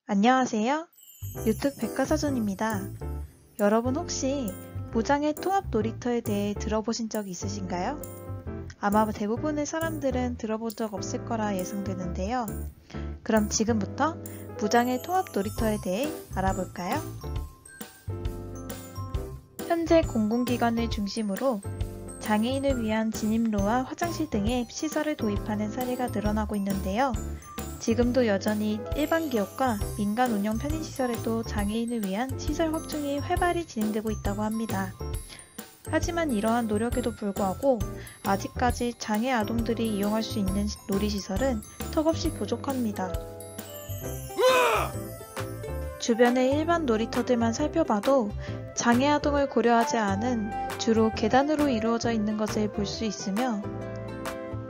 안녕하세요. 유튜브 백과사전입니다. 여러분 혹시 무장의 통합 놀이터에 대해 들어보신 적 있으신가요? 아마 대부분의 사람들은 들어본 적 없을 거라 예상되는데요. 그럼 지금부터 무장의 통합 놀이터에 대해 알아볼까요? 현재 공공기관을 중심으로 장애인을 위한 진입로와 화장실 등의 시설을 도입하는 사례가 늘어나고 있는데요. 지금도 여전히 일반 기업과 민간 운영 편의시설에도 장애인을 위한 시설 확충이 활발히 진행되고 있다고 합니다. 하지만 이러한 노력에도 불구하고 아직까지 장애 아동들이 이용할 수 있는 놀이시설은 턱없이 부족합니다. 주변의 일반 놀이터들만 살펴봐도 장애 아동을 고려하지 않은 주로 계단으로 이루어져 있는 것을 볼 수 있으며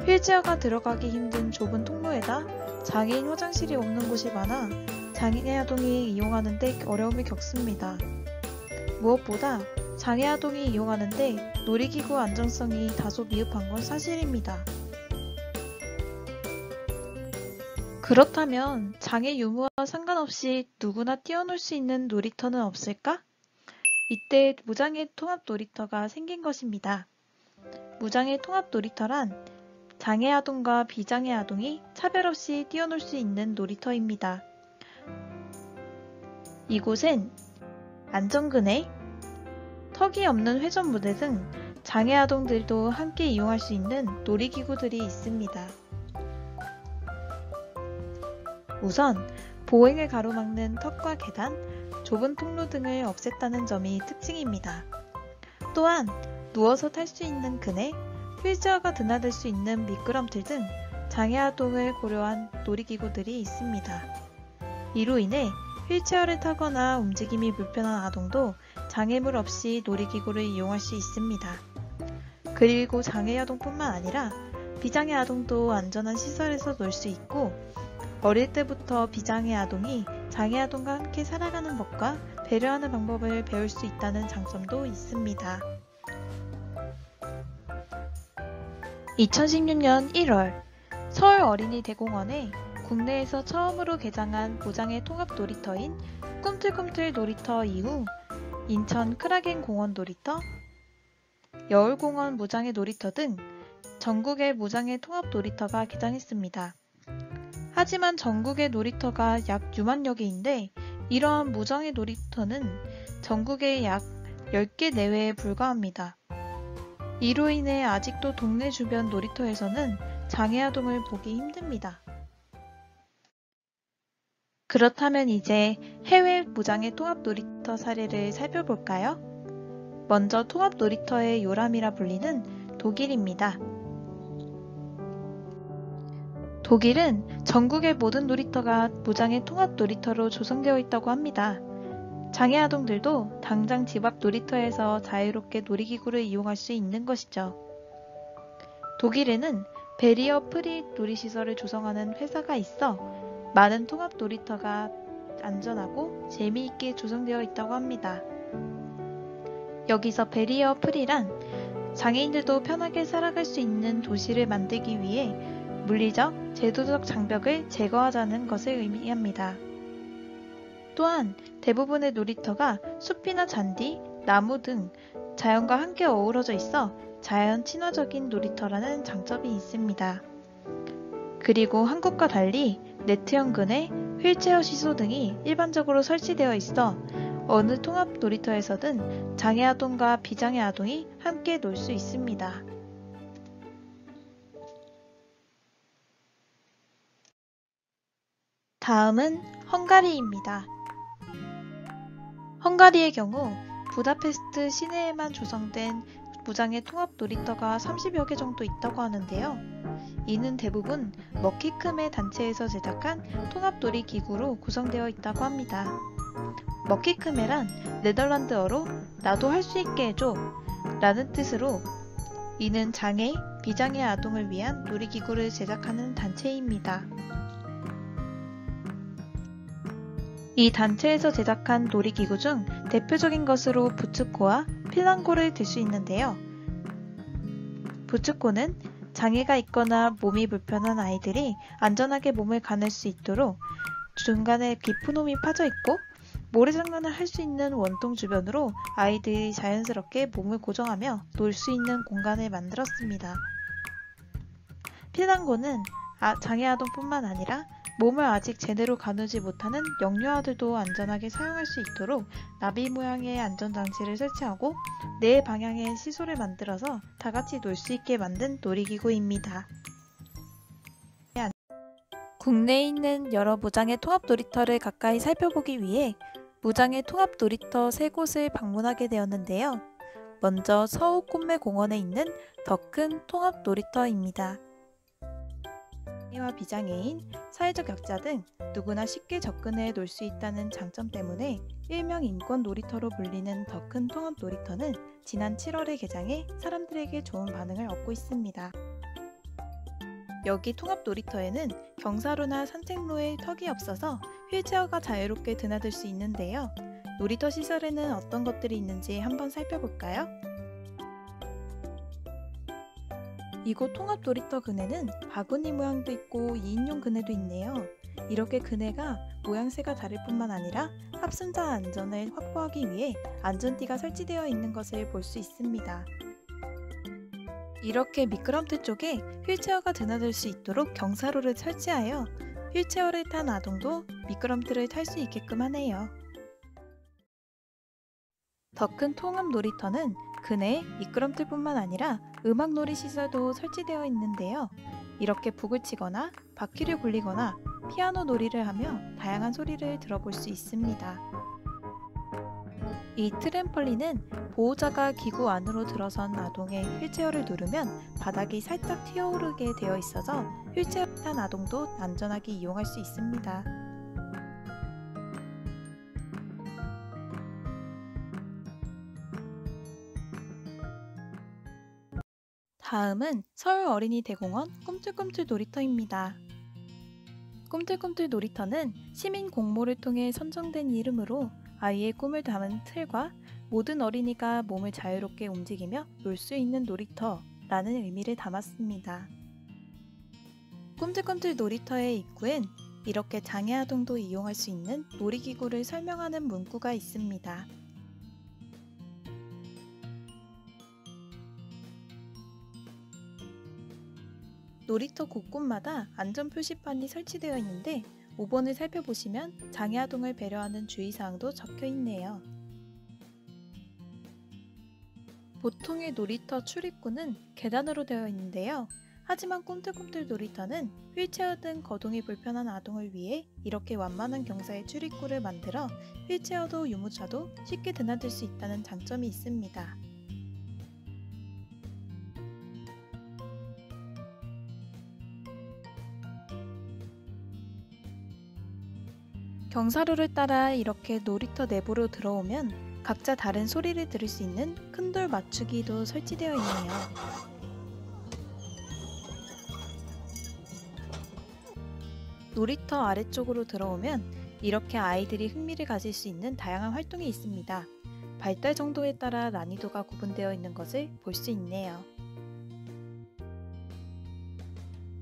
휠체어가 들어가기 힘든 좁은 통로에다 장애인 화장실이 없는 곳이 많아 장애 아동이 이용하는 데 어려움을 겪습니다. 무엇보다 장애 아동이 이용하는 데 놀이기구 안정성이 다소 미흡한 건 사실입니다. 그렇다면 장애 유무와 상관없이 누구나 뛰어놀 수 있는 놀이터는 없을까? 이때 무장애 통합 놀이터가 생긴 것입니다. 무장애 통합 놀이터란 장애 아동과 비장애 아동이 차별 없이 뛰어놀 수 있는 놀이터입니다. 이곳엔 안전그네, 턱이 없는 회전무대 등 장애 아동들도 함께 이용할 수 있는 놀이기구들이 있습니다. 우선 보행을 가로막는 턱과 계단, 좁은 통로 등을 없앴다는 점이 특징입니다. 또한 누워서 탈 수 있는 그네, 휠체어가 드나들 수 있는 미끄럼틀 등 장애 아동을 고려한 놀이기구들이 있습니다. 이로 인해 휠체어를 타거나 움직임이 불편한 아동도 장애물 없이 놀이기구를 이용할 수 있습니다. 그리고 장애 아동뿐만 아니라 비장애 아동도 안전한 시설에서 놀 수 있고 어릴 때부터 비장애 아동이 장애 아동과 함께 살아가는 법과 배려하는 방법을 배울 수 있다는 장점도 있습니다. 2016년 1월 서울 어린이대공원에 국내에서 처음으로 개장한 무장애 통합 놀이터인 꿈틀꿈틀 놀이터 이후 인천 크라겐 공원 놀이터, 여울공원 무장애 놀이터 등 전국의 무장애 통합 놀이터가 개장했습니다. 하지만 전국의 놀이터가 약 6만여 개인데 이러한 무장애 놀이터는 전국에 약 10개 내외에 불과합니다. 이로 인해 아직도 동네 주변 놀이터에서는 장애 아동을 보기 힘듭니다. 그렇다면 이제 해외 무장애 통합 놀이터 사례를 살펴볼까요? 먼저 통합 놀이터의 요람이라 불리는 독일입니다. 독일은 전국의 모든 놀이터가 무장애 통합 놀이터로 조성되어 있다고 합니다. 장애 아동들도 당장 집 앞 놀이터에서 자유롭게 놀이기구를 이용할 수 있는 것이죠. 독일에는 베리어 프리 놀이시설을 조성하는 회사가 있어 많은 통합 놀이터가 안전하고 재미있게 조성되어 있다고 합니다. 여기서 베리어 프리란 장애인들도 편하게 살아갈 수 있는 도시를 만들기 위해 물리적, 제도적 장벽을 제거하자는 것을 의미합니다. 또한 대부분의 놀이터가 숲이나 잔디, 나무 등 자연과 함께 어우러져 있어 자연 친화적인 놀이터라는 장점이 있습니다. 그리고 한국과 달리 네트형 그네, 휠체어 시소 등이 일반적으로 설치되어 있어 어느 통합 놀이터에서든 장애 아동과 비장애 아동이 함께 놀 수 있습니다. 다음은 헝가리입니다. 헝가리의 경우 부다페스트 시내에만 조성된 무장애 통합 놀이터가 30여 개 정도 있다고 하는데요. 이는 대부분 머키크메 단체에서 제작한 통합 놀이기구로 구성되어 있다고 합니다. 머키크메란 네덜란드어로 나도 할 수 있게 해줘 라는 뜻으로 이는 장애, 비장애 아동을 위한 놀이기구를 제작하는 단체입니다. 이 단체에서 제작한 놀이기구 중 대표적인 것으로 부츠코와 필랑고를 들 수 있는데요. 부츠코는 장애가 있거나 몸이 불편한 아이들이 안전하게 몸을 가눌 수 있도록 중간에 깊은 홈이 파져 있고 모래장난을 할 수 있는 원통 주변으로 아이들이 자연스럽게 몸을 고정하며 놀 수 있는 공간을 만들었습니다. 피난고는 장애아동뿐만 아니라 몸을 아직 제대로 가누지 못하는 영유아들도 안전하게 사용할 수 있도록 나비 모양의 안전장치를 설치하고 네 방향의 시소를 만들어서 다 같이 놀 수 있게 만든 놀이기구입니다. 국내에 있는 여러 무장의 통합 놀이터를 가까이 살펴보기 위해 무장의 통합 놀이터 3곳을 방문하게 되었는데요. 먼저 서우 꽃매공원에 있는 더 큰 통합 놀이터입니다. 장애와 비장애인, 사회적 약자 등 누구나 쉽게 접근해 놀 수 있다는 장점 때문에 일명 인권 놀이터로 불리는 더 큰 통합 놀이터는 지난 7월에 개장해 사람들에게 좋은 반응을 얻고 있습니다. 여기 통합 놀이터에는 경사로나 산책로에 턱이 없어서 휠체어가 자유롭게 드나들 수 있는데요. 놀이터 시설에는 어떤 것들이 있는지 한번 살펴볼까요? 이곳 통합 놀이터 그네는 바구니 모양도 있고 2인용 그네도 있네요. 이렇게 그네가 모양새가 다를 뿐만 아니라 탑승자 안전을 확보하기 위해 안전띠가 설치되어 있는 것을 볼 수 있습니다. 이렇게 미끄럼틀 쪽에 휠체어가 드나들 수 있도록 경사로를 설치하여 휠체어를 탄 아동도 미끄럼틀을 탈 수 있게끔 하네요. 더 큰 통합 놀이터는 그네, 미끄럼틀뿐만 아니라 음악놀이 시설도 설치되어 있는데요. 이렇게 북을 치거나 바퀴를 굴리거나 피아노 놀이를 하며 다양한 소리를 들어볼 수 있습니다. 이 트램펄린은 보호자가 기구 안으로 들어선 아동의 휠체어를 누르면 바닥이 살짝 튀어오르게 되어 있어서 휠체어 탄 아동도 안전하게 이용할 수 있습니다. 다음은 서울 어린이대공원 꿈틀꿈틀 놀이터입니다. 꿈틀꿈틀 놀이터는 시민 공모를 통해 선정된 이름으로 아이의 꿈을 담은 틀과 모든 어린이가 몸을 자유롭게 움직이며 놀 수 있는 놀이터라는 의미를 담았습니다. 꿈틀꿈틀 놀이터의 입구엔 이렇게 장애아동도 이용할 수 있는 놀이기구를 설명하는 문구가 있습니다. 놀이터 곳곳마다 안전 표시판이 설치되어 있는데 5번을 살펴보시면 장애아동을 배려하는 주의사항도 적혀 있네요. 보통의 놀이터 출입구는 계단으로 되어 있는데요. 하지만 꿈틀꿈틀 놀이터는 휠체어 등 거동이 불편한 아동을 위해 이렇게 완만한 경사의 출입구를 만들어 휠체어도 유모차도 쉽게 드나들 수 있다는 장점이 있습니다. 경사로를 따라 이렇게 놀이터 내부로 들어오면 각자 다른 소리를 들을 수 있는 큰 돌 맞추기도 설치되어 있네요. 놀이터 아래쪽으로 들어오면 이렇게 아이들이 흥미를 가질 수 있는 다양한 활동이 있습니다. 발달 정도에 따라 난이도가 구분되어 있는 것을 볼 수 있네요.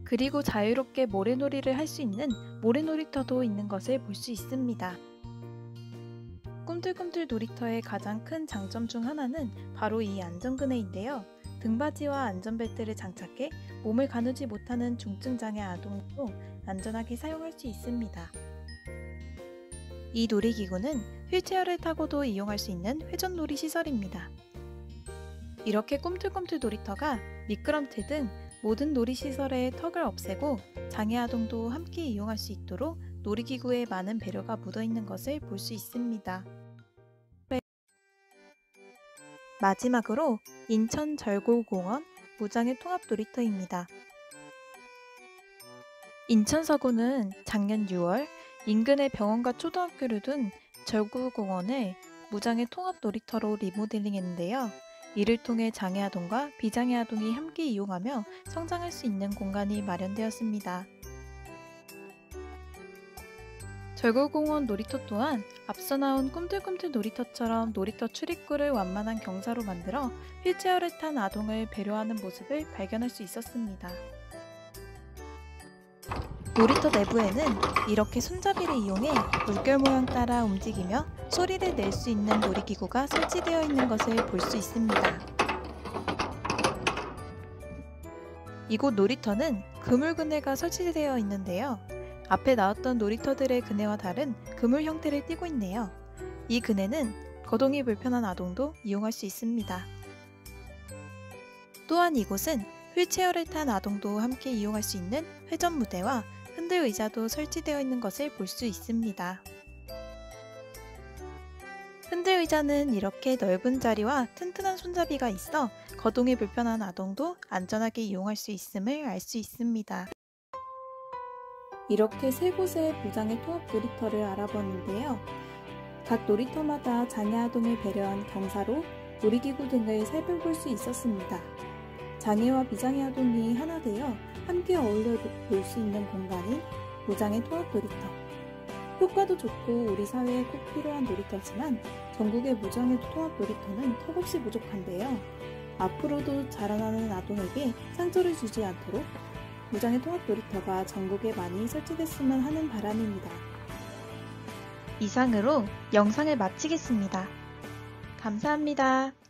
그리고 자유롭게 모래놀이를 할 수 있는 모래놀이터도 있는 것을 볼 수 있습니다. 꿈틀꿈틀 놀이터의 가장 큰 장점 중 하나는 바로 이 안전그네인데요. 등받이와 안전벨트를 장착해 몸을 가누지 못하는 중증장애 아동도 안전하게 사용할 수 있습니다. 이 놀이기구는 휠체어를 타고도 이용할 수 있는 회전놀이 시설입니다. 이렇게 꿈틀꿈틀 놀이터가 미끄럼틀 등 모든 놀이시설의 턱을 없애고 장애아동도 함께 이용할 수 있도록 놀이기구에 많은 배려가 묻어있는 것을 볼 수 있습니다. 마지막으로 인천 절골공원 무장의 통합 놀이터입니다. 인천 서구는 작년 6월 인근의 병원과 초등학교를 둔 절골공원을 무장의 통합 놀이터로 리모델링했는데요. 이를 통해 장애아동과 비장애아동이 함께 이용하며 성장할 수 있는 공간이 마련되었습니다. 절골공원 놀이터 또한 앞서 나온 꿈틀꿈틀 놀이터처럼 놀이터 출입구를 완만한 경사로 만들어 휠체어를 탄 아동을 배려하는 모습을 발견할 수 있었습니다. 놀이터 내부에는 이렇게 손잡이를 이용해 물결 모양 따라 움직이며 소리를 낼 수 있는 놀이기구가 설치되어 있는 것을 볼 수 있습니다. 이곳 놀이터는 그물 그네가 설치되어 있는데요. 앞에 나왔던 놀이터들의 그네와 다른 그물 형태를 띠고 있네요. 이 그네는 거동이 불편한 아동도 이용할 수 있습니다. 또한 이곳은 휠체어를 탄 아동도 함께 이용할 수 있는 회전 무대와 흔들 의자도 설치되어 있는 것을 볼 수 있습니다. 흔들 의자는 이렇게 넓은 자리와 튼튼한 손잡이가 있어 거동이 불편한 아동도 안전하게 이용할 수 있음을 알 수 있습니다. 이렇게 세 곳의 무장애 통합 놀이터를 알아보았는데요. 각 놀이터마다 장애 아동을 배려한 강사로 놀이기구 등을 살펴볼 수 있었습니다. 장애와 비장애 아동이 하나 되어 함께 어울려 놀 수 있는 공간인 무장애 통합 놀이터. 효과도 좋고 우리 사회에 꼭 필요한 놀이터지만 전국의 무장애 통합 놀이터는 턱없이 부족한데요. 앞으로도 자라나는 아동에게 상처를 주지 않도록 무장애 통합 놀이터가 전국에 많이 설치됐으면 하는 바람입니다. 이상으로 영상을 마치겠습니다. 감사합니다.